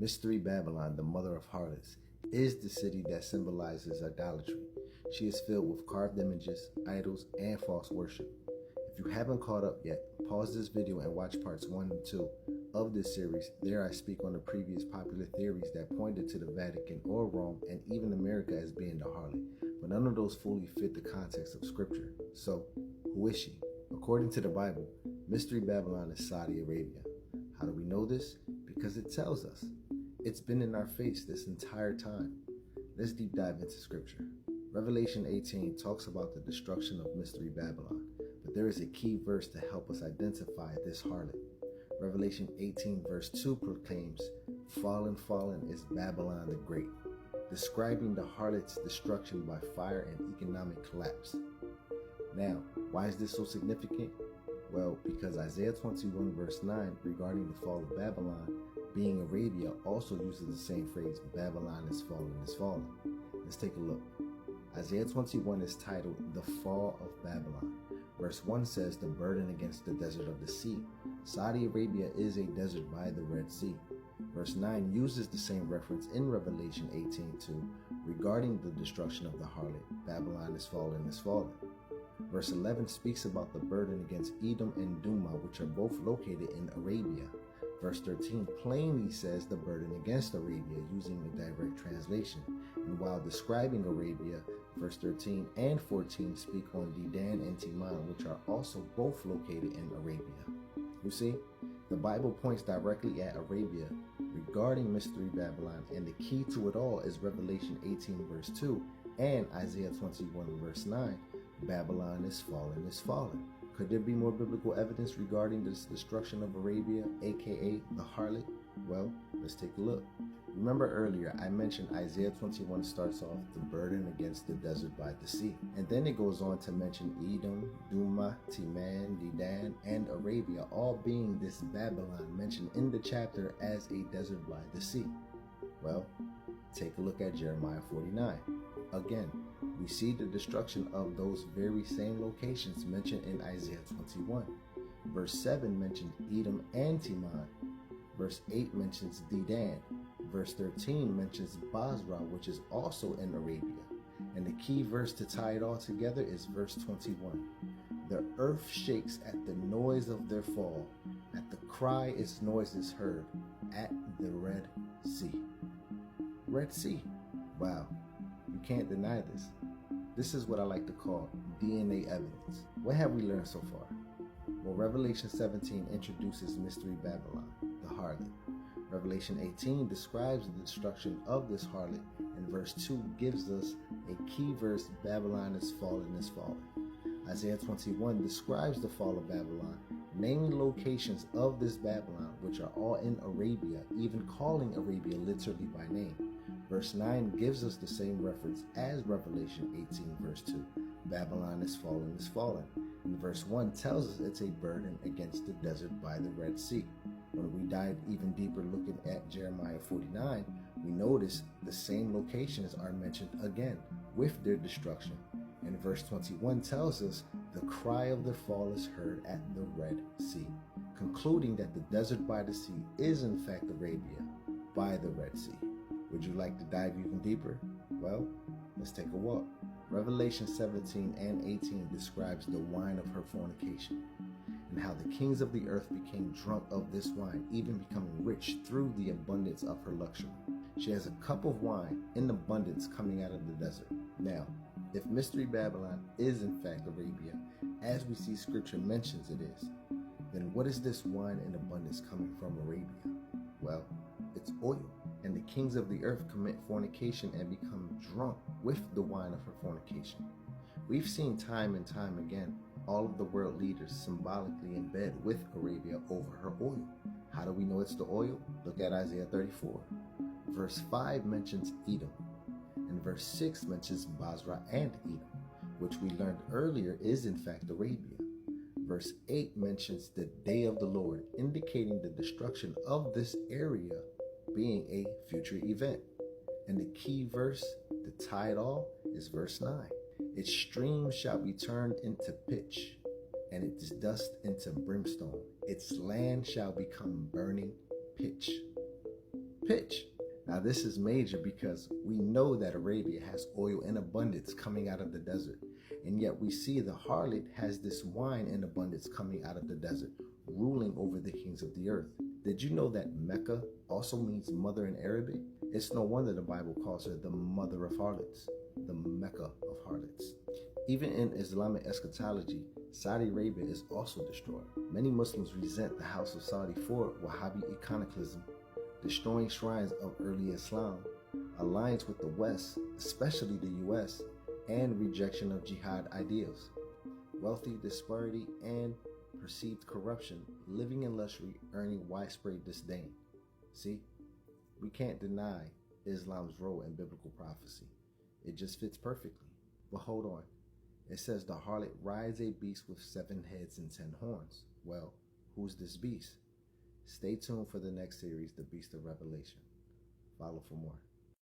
Mystery Babylon, the mother of harlots, is the city that symbolizes idolatry. She is filled with carved images, idols, and false worship. If you haven't caught up yet, pause this video and watch parts 1 and 2 of this series. There I speak on the previous popular theories that pointed to the Vatican or Rome and even America as being the harlot, but none of those fully fit the context of scripture. So, who is she? According to the Bible, Mystery Babylon is Saudi Arabia. How do we know this? Because it tells us. It's been in our face this entire time. Let's deep dive into scripture. Revelation 18 talks about the destruction of Mystery Babylon, but there is a key verse to help us identify this harlot. Revelation 18 verse 2 proclaims, "Fallen, fallen is Babylon the Great," describing the harlot's destruction by fire and economic collapse. Now, why is this so significant? Well, because Isaiah 21 verse 9 regarding the fall of Babylon being Arabia also uses the same phrase, Babylon is fallen, is fallen. Let's take a look. Isaiah 21 is titled, "The Fall of Babylon." Verse 1 says, "The burden against the desert of the sea." Saudi Arabia is a desert by the Red Sea. Verse 9 uses the same reference in Revelation 18:2 regarding the destruction of the harlot, Babylon is fallen, is fallen. Verse 11 speaks about the burden against Edom and Duma, which are both located in Arabia. Verse 13 plainly says the burden against Arabia using a direct translation. And while describing Arabia, verse 13 and 14 speak on Dedan and Teman, which are also both located in Arabia. You see, the Bible points directly at Arabia regarding Mystery Babylon, and the key to it all is Revelation 18 verse 2 and Isaiah 21 verse 9. Babylon is fallen, is fallen. Could there be more biblical evidence regarding this destruction of Arabia, aka the harlot? Well, let's take a look. Remember earlier I mentioned Isaiah 21 starts off the burden against the desert by the sea, and then it goes on to mention Edom, Duma, Teman, Dedan, and Arabia all being this Babylon mentioned in the chapter as a desert by the sea. Well, take a look at Jeremiah 49. Again, we see the destruction of those very same locations mentioned in Isaiah 21. Verse 7 mentions Edom and Teman. Verse 8 mentions Dedan. Verse 13 mentions Basra, which is also in Arabia. And the key verse to tie it all together is verse 21. "The earth shakes at the noise of their fall. At the cry its noise is heard. At the Red Sea." Red Sea. Wow. You can't deny this. This is what I like to call DNA evidence. What have we learned so far? Well, Revelation 17 introduces Mystery Babylon, the harlot. Revelation 18 describes the destruction of this harlot, and verse 2 gives us a key verse, Babylon is fallen, is fallen. Isaiah 21 describes the fall of Babylon, naming locations of this Babylon, which are all in Arabia, even calling Arabia literally by name. Verse 9 gives us the same reference as Revelation 18 verse 2. Babylon is fallen, is fallen. And verse 1 tells us it's a burden against the desert by the Red Sea. When we dive even deeper looking at Jeremiah 49, we notice the same locations are mentioned again with their destruction. And verse 21 tells us the cry of their fall is heard at the Red Sea, concluding that the desert by the sea is in fact Arabia by the Red Sea. Would you like to dive even deeper? Well, let's take a walk. Revelation 17 and 18 describes the wine of her fornication, and how the kings of the earth became drunk of this wine, even becoming rich through the abundance of her luxury. She has a cup of wine in abundance coming out of the desert. Now, if Mystery Babylon is in fact Arabia, as we see scripture mentions it is, then what is this wine in abundance coming from Arabia? Well, it's oil. And the kings of the earth commit fornication and become drunk with the wine of her fornication. We've seen time and time again all of the world leaders symbolically in bed with Arabia over her oil. How do we know it's the oil? Look at Isaiah 34. Verse 5 mentions Edom, and verse 6 mentions Basra and Edom, which we learned earlier is in fact Arabia. Verse 8 mentions the day of the Lord, indicating the destruction of this area being a future event. And the key verse to tie it all is verse 9. "Its streams shall be turned into pitch, and its dust into brimstone. Its land shall become burning pitch." Pitch. Now, this is major because we know that Arabia has oil in abundance coming out of the desert, and yet we see the harlot has this wine in abundance coming out of the desert, ruling over the kings of the earth. Did you know that Mecca also means mother in Arabic? It's no wonder the Bible calls her the mother of harlots, the Mecca of harlots. Even in Islamic eschatology, Saudi Arabia is also destroyed. Many Muslims resent the House of Saudi for Wahhabi iconoclasm, destroying shrines of early Islam, alliance with the West, especially the US, and rejection of jihad ideals. Wealthy disparity and perceived corruption, living in luxury, earning widespread disdain. See, we can't deny Islam's role in biblical prophecy. It just fits perfectly. But hold on. It says the harlot rides a beast with 7 heads and 10 horns. Well, who's this beast? Stay tuned for the next series, The Beast of Revelation. Follow for more.